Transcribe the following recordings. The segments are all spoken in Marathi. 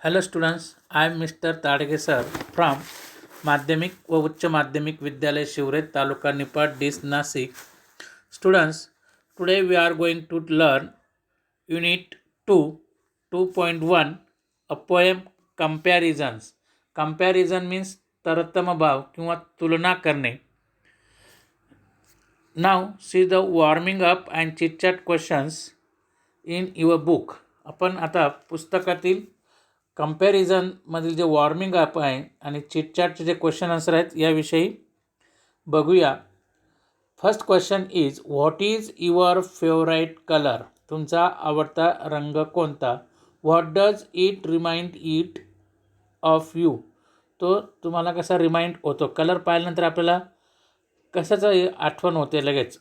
Hello students, I am Mr. Tadge sir from माध्यमिक व उच्च माध्यमिक विद्यालय शिवरे तालुका निपाट डिस Nashik. Students, today we are going to learn Unit 2 2.1 a poem comparisons. Comparison means तरतम भाव किंवा तुलना करणे. Now see the warming up and chit chat questions in your book. आपण आता पुस्तकातील कंपॅरिझनमधील जे वॉर्मिंग अप आहे आणि चिटचॅटचे जे क्वेश्चन आन्सर आहेत याविषयी बघूया. First question is what is your favourite colour. तुमचा आवडता रंग कोणता. What does it remind it of you. तो तुम्हाला कसा रिमाइंड होतो. कलर पाहिल्यानंतर आपल्याला कशाचं आठवण होते लगेच.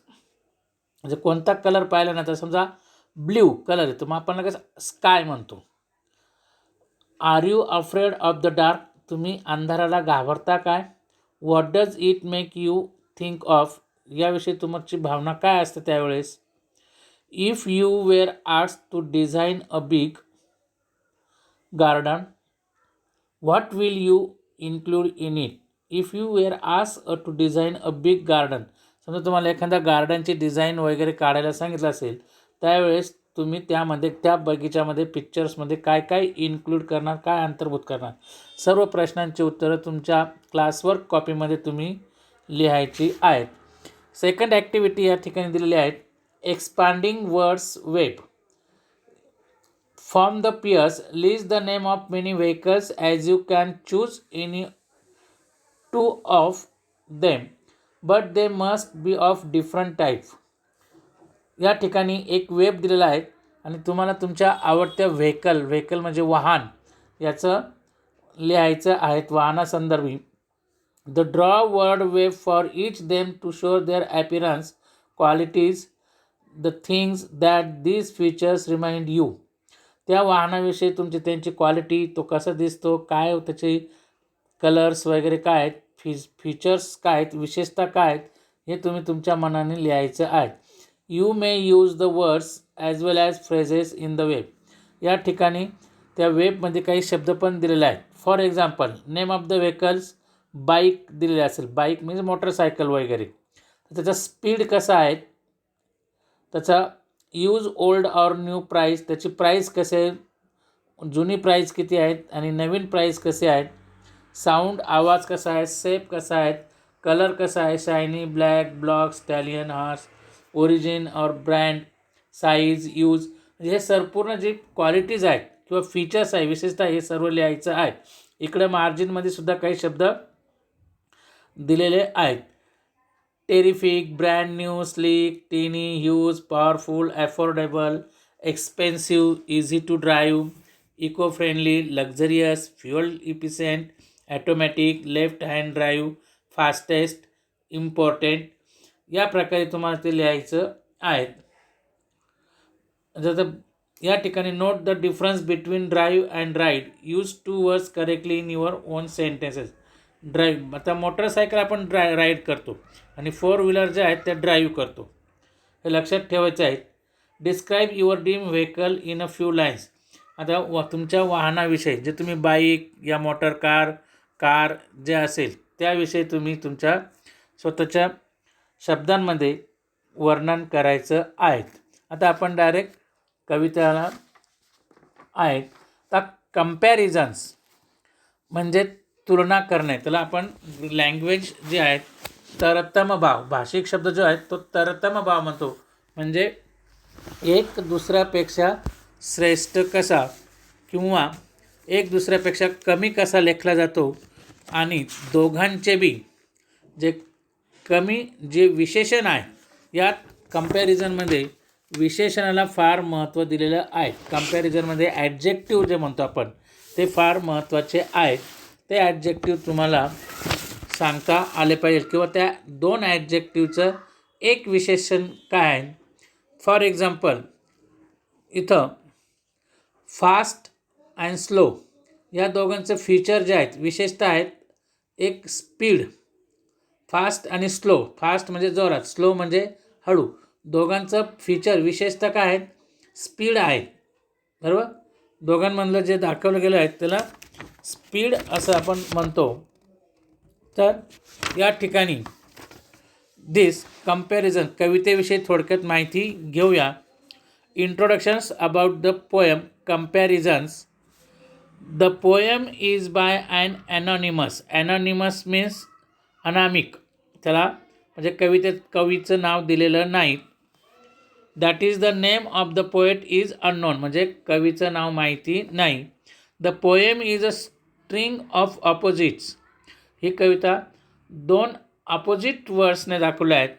म्हणजे कोणता कलर पाहिल्यानंतर समजा ब्ल्यू कलर येतो मग आपण लगेच स्काय म्हणतो. Are you afraid of the dark. तुम्ही अंधाराला घाबरता काय. What does it make you think of. याविषयी तुमची भावना काय असते त्यावेळेस. If you were asked to design a big garden what will you include in it. If you were asked to design a big garden. समजा तुम्हाला एखाद्या गार्डनची डिझाईन वगैरे काढायला सांगितलं असेल त्यावेळेस तुम्ही त्यामध्ये त्या बगीच्यामध्ये पिक्चर्समध्ये काय काय इन्क्लूड करणार, काय अंतर्भूत करणार. सर्व प्रश्नांची उत्तरं तुमच्या क्लासवर्क कॉपीमध्ये तुम्ही लिहायची आहेत. सेकंड ॲक्टिव्हिटी या ठिकाणी दिलेली आहेत. Expanding words web. Form the pairs. List the name of many vehicles as you can choose any two of them but they must be of different type. या ठिकाणी एक वेब दिलेला आहे आणि तुम्हाला तुमच्या आवडत्या व्हेकल म्हणजे वाहन याचं लिहायचं आहेत वाहनासंदर्भी. The draw word web for each them to show their appearance qualities the things that these features remind you. त्या वाहनाविषयी तुमची त्यांची क्वालिटी, तो कसा दिसतो, काय त्याचे कलर्स वगैरे काय आहेत, फीचर्स काय आहेत, विशेषता काय आहेत, हे तुम्ही तुमच्या मनाने लिहायचं आहे. You may use the words as well as phrases in the web. या ठिकाणी त्या वेबमध्ये काही शब्द पण दिलेले आहेत. For example name of the vehicles. Bike दिलेले असेल, बाईक म्हणजे मोटरसायकल वगैरे. त्याचा स्पीड कसा आहे, त्याचा use old or new price, त्याची प्राईस कसे आहे, जुनी प्राईस किती आहेत आणि नवीन प्राईस कसे आहेत. साऊंड आवाज कसा आहे, शेप कसा आहे, कलर कसा आहे, shiny, black, block, stallion, horse, origin और ब्रँड, साईज, यूज. म्हणजे हे संपूर्ण जे क्वालिटीज आहेत किंवा फीचर्स आहे, विशेषतः हे सर्व लिहायचं आहे. इकडे मार्जिनमध्ये सुद्धा काही शब्द दिलेले आहेत. Terrific, brand new, sleek, tiny, huge, powerful, affordable, expensive, easy to drive, eco friendly, luxurious, fuel efficient, automatic, left hand drive, fastest, important. या प्रकारे तुम्हाला ते लिहायचं आहे. जर या ठिकाणी note the difference between drive and ride. Use two words correctly in your own sentences. Drive, आता मोटरसायकल आपण राईड करतो आणि फोर व्हीलर जे आहेत त्या ड्राईव्ह करतो. हे लक्षात ठेवायचं आहे. Describe your dream vehicle in a few lines. आता तुमच्या वाहनाविषयी जे तुम्ही बाईक या मोटर कार जे असेल त्याविषयी तुम्ही तुमच्या स्वतःच्या शब्दांमध्ये वर्णन करायचं आहे. आता आपण डायरेक्ट कवितेला आहे. आता कंपॅरिझन्स म्हणजे तुलना करणे. त्याला आपण लँग्वेज जे आहे तरतम भाव, भाषिक शब्द जो आहे तो तरतम भाव म्हणतो. म्हणजे एक दुसऱ्यापेक्षा श्रेष्ठ कसा किंवा एक दुसऱ्यापेक्षा कमी कसा लेखला जातो आणि दोघांचे बी जे कमी जे विशेषण आहे यात कंपॅरिझनमध्ये विशेषणाला फार महत्त्व दिलेलं आहे. कंपॅरिझनमध्ये ॲडजेक्टिव्ह जे म्हणतो आपण ते फार महत्त्वाचे आहेत. ते ॲडजेक्टिव्ह तुम्हाला सांगता आले पाहिजे किंवा त्या दोन ॲडजेक्टिव्हचं एक विशेषण काय आहे. फॉर एक्झाम्पल इथं फास्ट अँड स्लो या दोघांचं फीचर जे आहेत विशेषतः आहेत. एक स्पीड, फास्ट आणि स्लो. फास्ट म्हणजे जोरात, स्लो म्हणजे हळू. दोघांचं फीचर विशेषतः काय आहेत, स्पीड आहे बरोबर. दोघांमधलं जे दाखवलं गेलं आहे त्याला स्पीड असं आपण म्हणतो. तर या ठिकाणी दिस कंपॅरिझन कवितेविषयी थोडक्यात माहिती घेऊया. Introductions about the poem comparisons. The poem is by an anonymous. Anonymous means अनामिक, त्याला म्हणजे कवितेत कवीचं नाव दिलेलं नाही. That is the name of the poet is unknown, म्हणजे कवीचं नाव माहिती नाही. The poem is a string of opposites. ही कविता दोन ऑपोजिट वर्ड्सने दाखवल्या आहेत.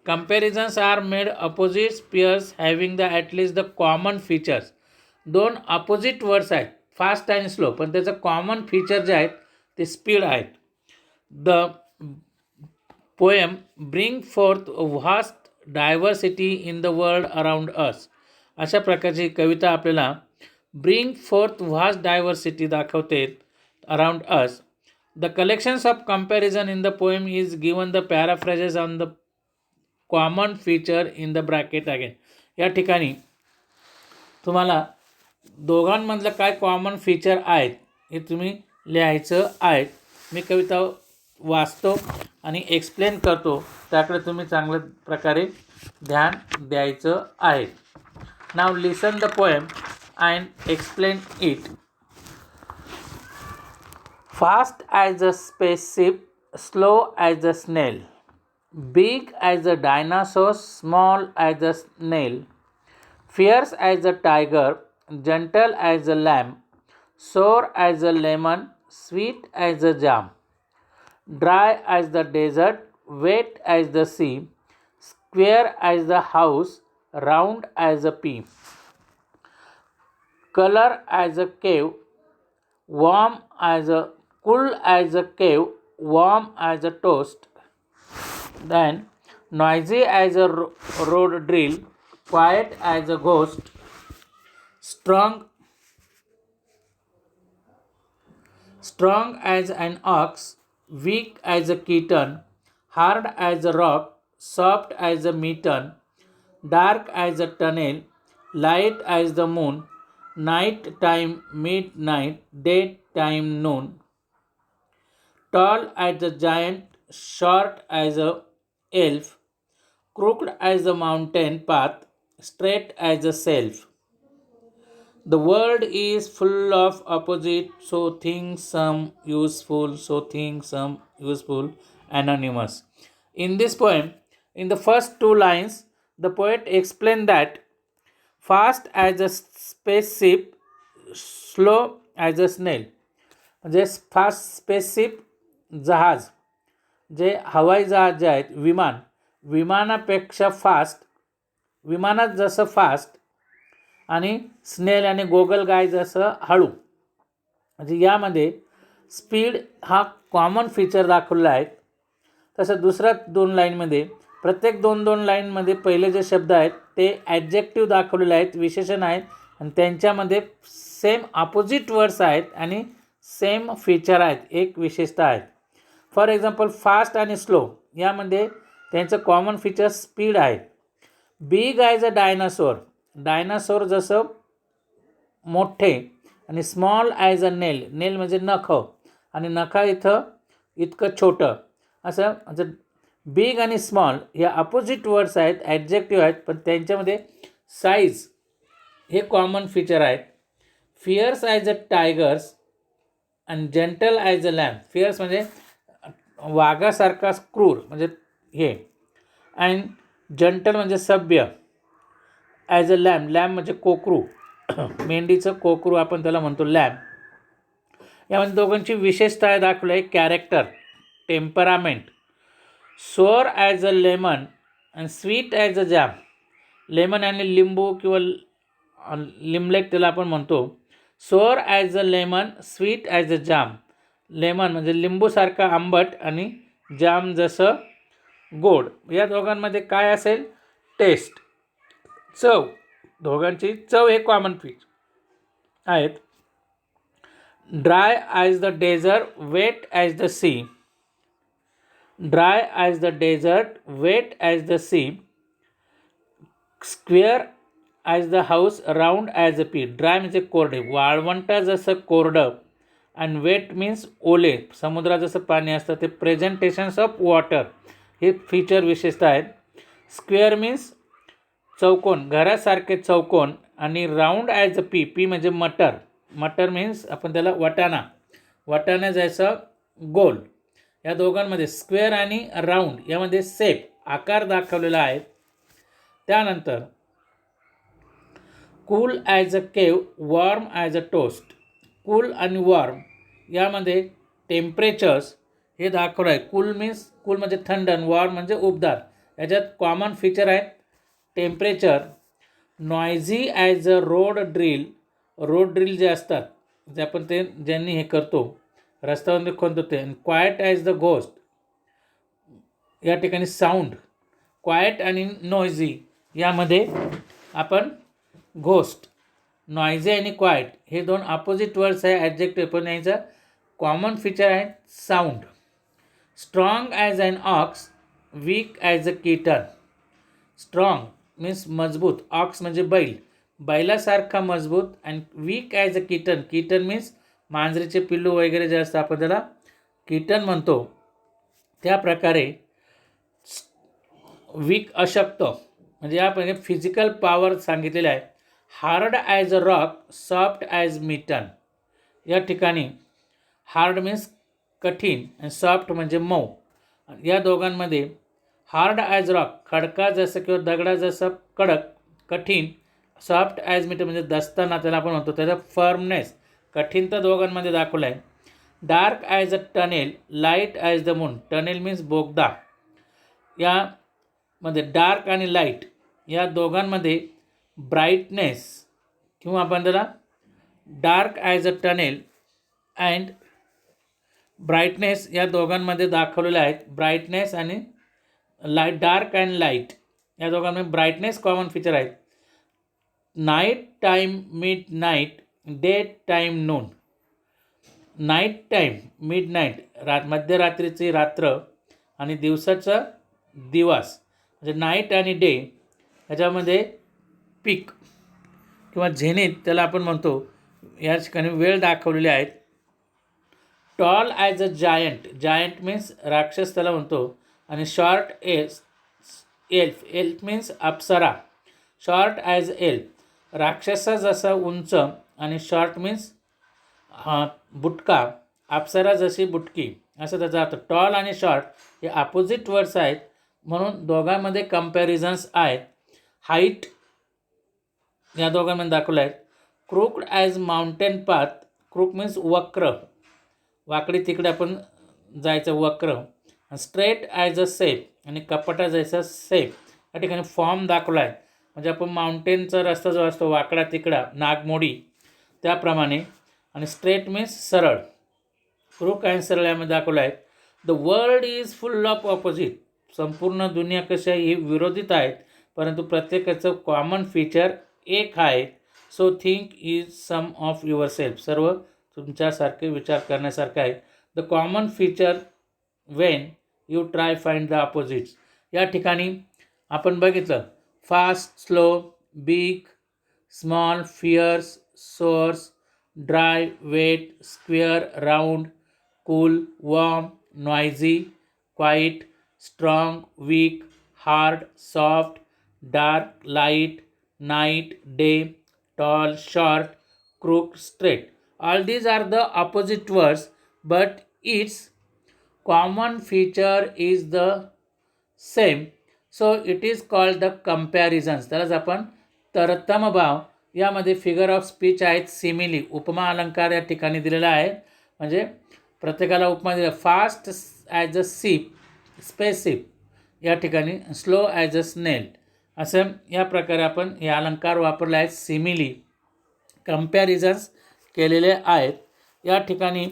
Comparisons are made opposite pairs having the at least the common features. दोन ऑपोजिट वर्ड्स आहेत, फास्ट आणि स्लो, पण त्याचं कॉमन फीचर जे आहेत ते स्पीड आहेत. The poem bring forth vast diversity in the world around us. अशा प्रकारची कविता आपल्याला ब्रिंग फोर्थ व्हास्ट डायव्हर्सिटी दाखवते around us. The collections of comparison in the poem is given the paraphrases on the common feature in the bracket again. या ठिकाणी तुम्हाला दोघांमधलं काय कॉमन फीचर आहेत हे तुम्ही लिहायचं आहे. मी कविता वाचतो आणि एक्सप्लेन करतो, त्याकडे तुम्ही चांगल्या प्रकारे ध्यान द्यायचं आहे. Now listen the poem and explain it. Fast as a spaceship, slow as a snail, big as a dinosaur, small as a snail, fierce as a tiger, gentle as a lamb, sour as a lemon, sweet as a jam, dry as the desert, wet as the sea, square as the house, round as a pea, color as a cave, warm as a cool as a cave, warm as a toast, then noisy as a road drill, quiet as a ghost, strong as an ox, weak as a kitten, hard as a rock, soft as a mitten, dark as a tunnel, light as the moon, night time midnight, daytime noon, tall as a giant, short as a elf, crooked as a mountain path, straight as a self. The world is full of opposite, so think some useful, anonymous. In this poem, in the first two lines, the poet explained that fast as a spaceship, slow as a snail. म्हणजे फास्ट स्पेसशिप जहाज, जे हवाई जहाज जे आहेत, विमानापेक्षा फास्ट, विमानात जसं फास्ट आणि स्नेल आणि गोगल गाय जसं हळू. म्हणजे यामध्ये स्पीड हा कॉमन फीचर दाखवला आहे. तसं दुसऱ्या दोन लाईनमध्ये, प्रत्येक दोन लाईनमध्ये पहिले जे शब्द आहेत ते ॲडजेक्टिव्ह दाखवलेले आहेत, विशेषण आहेत, आणि त्यांच्यामध्ये सेम ऑपोजिट वर्ड्स आहेत आणि सेम फीचर आहेत, एक विशेषता आहेत. फॉर एक्झाम्पल फास्ट आणि स्लो यामध्ये त्यांचं कॉमन फीचर स्पीड आहे. Big as a dinosaur, dinosaur जसं मोठे, आणि स्मॉल ॲज अ नेल, नेल म्हणजे नख, आणि नखा इतकं छोटं, असं म्हणजे बिग आणि स्मॉल हे अपोजिट वर्ड्स आहेत, ॲडजेक्टिव्ह आहेत, पण त्यांच्यामध्ये साईज हे कॉमन फीचर आहेत. फिअर्स ॲज अ टायगर्स आणि gentle as a lamb. Fears म्हणजे वाघासारखा क्रूर म्हणजे हे, अँड जंटल म्हणजे सभ्य, ॲज अ लॅम्ब, लॅम्ब म्हणजे कोकरू, मेंढीचं कोकरू आपण त्याला म्हणतो लॅम्ब. यामध्ये दोघांची विशेषता दाखवली आहे. Character, temperament. Sour as a lemon and sweet as a jam. Lemon आणि लिंबू किंवा लिमलेट त्याला आपण म्हणतो. Sour as a lemon, sweet as a jam. Lemon म्हणजे लिंबूसारखा आंबट आणि जाम जसं गोड. या दोघांमध्ये काय असेल? टेस्ट, चव. दोघांची चव हे कॉमन फीच आहेत. Dry as the desert, wet as the sea. Dry as the desert, wet as the sea. Square as the house, round as a pea. Dry म्हणजे कोरडे, वाळवंट जसं कोरडं, अँड वेट मीन्स ओले, समुद्रात जसं पाणी असतं ते. प्रेझेंटेशन्स ऑफ वॉटर हे फीचर विशेषतः आहेत. स्क्वेअर मीन्स चौकोन, घरासारखे चौकोन, आणि round as a P. P म्हणजे मटर, मटर मीन्स आपण त्याला वाटाणा, वाटाणा जसं गोल. या दोघांमध्ये स्क्वेअर आणि राऊंड यामध्ये शेप, आकार दाखवलेला आहे. त्यानंतर cool as a cave, warm as a toast. Cool आणि वॉर्म यामध्ये टेम्परेचर्स हे दाखवलं आहे. कूल मीन्स, कूल म्हणजे थंड, आणि वॉर्म म्हणजे उबदार. याच्यात कॉमन फीचर आहेत temperature. Noisy as a road drill, road drill जे असतात जे आपण ते ज्यांनी हे करतो रस्त्यावर खोदतो ते. क्वायट ॲज द घोस्ट, या ठिकाणी साऊंड. क्वायट आणि नॉयझी यामध्ये आपण घोस्ट, नॉयझी आणि क्वायट हे दोन अपोजिट वर्ड्स आहे ॲडजेक्टिव्ह, पण याचा कॉमन फीचर आहे sound. Strong as an ox, weak as a kitten. Strong means मजबूत, ऑक्स म्हणजे बैल, बैलासारखा मजबूत, आणि weak as a kitten. Kitten means मांजरीचे पिल्लू वगैरे जे असतं आपण त्याला किटन म्हणतो. त्या प्रकारे वीक अशक्त म्हणजे आपण फिजिकल पॉवर सांगितलेलं आहे. Hard as a rock, soft as mitten. या ठिकाणी हार्ड मीन्स कठीण आणि सॉफ्ट म्हणजे मऊ. या दोघांमध्ये हार्ड ॲज रॉक, खडका जसं किंवा दगडा जसं कडक कठीण. सॉफ्ट ॲज मिटन म्हणजे दस्ताना त्याला आपण म्हणतो, त्याचा फर्मनेस, कठीणता दोघांमध्ये दाखवला आहे. Dark as a tunnel, light as the moon. Tunnel means बोगदा. यामध्ये डार्क आणि लाईट या दोघांमध्ये ब्राईटनेस किंवा आपण त्याला dark as a tunnel and brightness या दोघांमध्ये दाखवलेले आहेत. ब्राईटनेस आणि लाईट, डार्क अँड लाईट या दोघांमध्ये ब्राईटनेस कॉमन फीचर आहेत. Night time, midnight, day time, noon. Night time, midnight मध्यरात्रीची रात्र, आणि दिवसाचा दिवस म्हणजे नाईट आणि डे. ह्याच्यामध्ये पीक किंवा झेनिथ त्याला आपण म्हणतो, या ठिकाणी वेळ दाखवलेले आहेत. Tall as a giant, giant means राक्षस त्याला म्हणतो, आणि शॉर्ट एल्फ, एल्फ मीन्स अप्सरा. शॉर्ट ॲज एल्फ, राक्षसा जसा उंच, आणि शॉर्ट मीन्स बुटका, अप्सरा जशी बुटकी, असं त्याचा अर्थ. टॉल आणि शॉर्ट हे अपोजिट वर्ड्स आहेत, म्हणून दोघांमध्ये कम्पॅरिझन्स आहेत. हाईट या दोघांमध्ये दाखवलं आहे. Crooked as mountain path, crook means वक्र, वाकडी तिकडे आपण जायचं वक्र. स्ट्रेट ॲज अ सेप, आणि कपाटा जैसा सेप. या ठिकाणी फॉर्म दाखवला आहे, म्हणजे आपण माउंटेनचा रस्ता जो असतो वाकडा तिकडा, नागमोडी त्याप्रमाणे. आणि स्ट्रेट मीन्स सरळ, क्रूक अँड सरळ यामध्ये दाखवलं आहे. The world is full of opposite, संपूर्ण दुनिया कशी आहे ही विरोधित आहेत, परंतु प्रत्येकाचं कॉमन फीचर एक आहे. So think is some of yourself, सर्व तुमच्यासारखे विचार करण्यासारखं आहे. The common feature when you try find the opposites. या ठिकाणी आपण बघितलं fast, slow, big, small, fierce, sour, dry, wet, square, round, cool, warm, noisy, quiet, strong, weak, hard, soft, dark, light, night, day, tall, short, crook, straight. All these are the opposite words, but its common feature is the same. So it is called the comparisons. त्यालाच आपण तरतम भाव. यामध्ये फिगर ऑफ स्पीच आहेत, सिमिली, उपमा अलंकार या ठिकाणी दिलेला आहे, म्हणजे प्रत्येकाला उपमा दिला. फास्ट ॲज अ सीप, स्पेसिप या ठिकाणी, स्लो ॲज अ स्नेल, असं या प्रकारे आपण हे अलंकार वापरले आहेत. सिमिली, कम्पॅरिझन्स केलेले आहेत. या ठिकाणी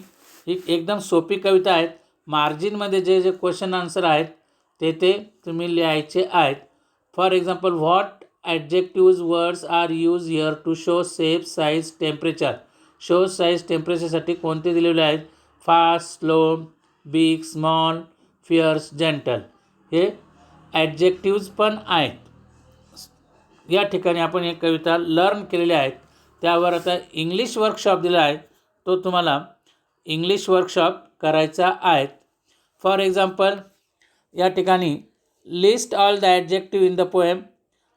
ही एकदम सोपी कविता आहेत. मार्जिनमध्ये जे जे क्वेश्चन आन्सर आहेत ते तुम्ही लिहायचे आहेत. For example, what adjectives words are use here to show shape, size, temperature. Show, size, टेम्परेचरसाठी कोणते दिलेले आहेत? Fast, slow, big, small, fierce, gentle हे ॲडजेक्टिव्ज पण आहेत. या ठिकाणी आपण एक कविता लर्न केलेल्या आहेत. त्यावर आता इंग्लिश वर्कशॉप दिला आहे, तो तुम्हाला इंग्लिश वर्कशॉप करायचा आहे. फॉर एक्झाम्पल या ठिकाणी list all the adjective in the poem,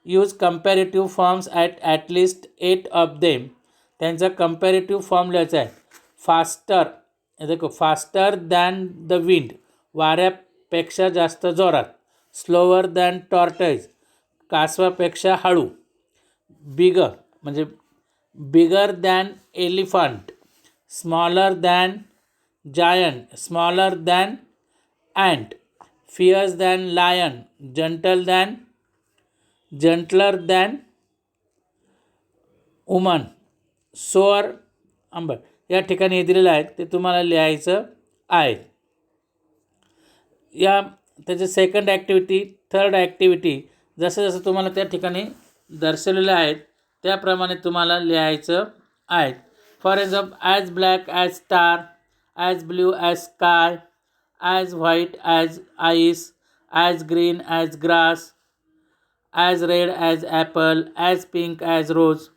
use comparative forms at least 8 of them. त्यांचा कंपॅरेटिव्ह फॉर्म लिहायचा आहे. फास्टर, देखो फास्टर दॅन द विंड, वाऱ्यापेक्षा जास्त जोरात. स्लोवर दॅन टॉर्टॉइज, कासवापेक्षा हळू. बिगर म्हणजे bigger than elephant, smaller than giant, smaller than ant. Fierce than lion, gentler than woman. Sour आंबट. या ठिकाणी हे दिलेलं आहे, ते तुम्हाला लिहायचं आहे. या त्याचे सेकंड ॲक्टिव्हिटी, थर्ड ॲक्टिव्हिटी जसं जसं तुम्हाला त्या ठिकाणी दर्शवलेलं आहेत त्याप्रमाणे तुम्हाला लिहायचं आहे. For example as black as star, as blue as sky, as white as ice, as green as grass, as red as apple, as pink as rose.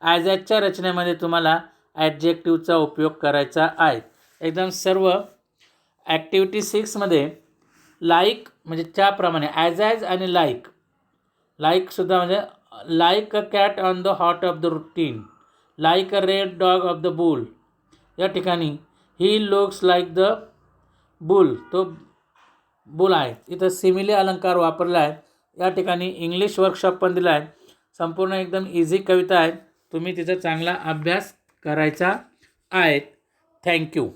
ॲजच्या रचनेमध्ये तुम्हाला ॲडजेक्टिव्हचा उपयोग करायचा आहे. एकदम सर्व ॲक्टिव्हिटी 6मध्ये लाईक म्हणजे त्याप्रमाणे ॲज आणि लाईकसुद्धा म्हणजे like a cat on the hot of the routine, like a red dog of the boule. या ठिकाणी he looks like the boule, तो बुल आहे. इथं सिमिली अलंकार वापरला आहे. या ठिकाणी इंग्लिश वर्कशॉप पण दिला आहे. संपूर्ण एकदम इझी कविता आहे. तुम्ही तिचा चांगला अभ्यास करायचा आहे. थँक्यू.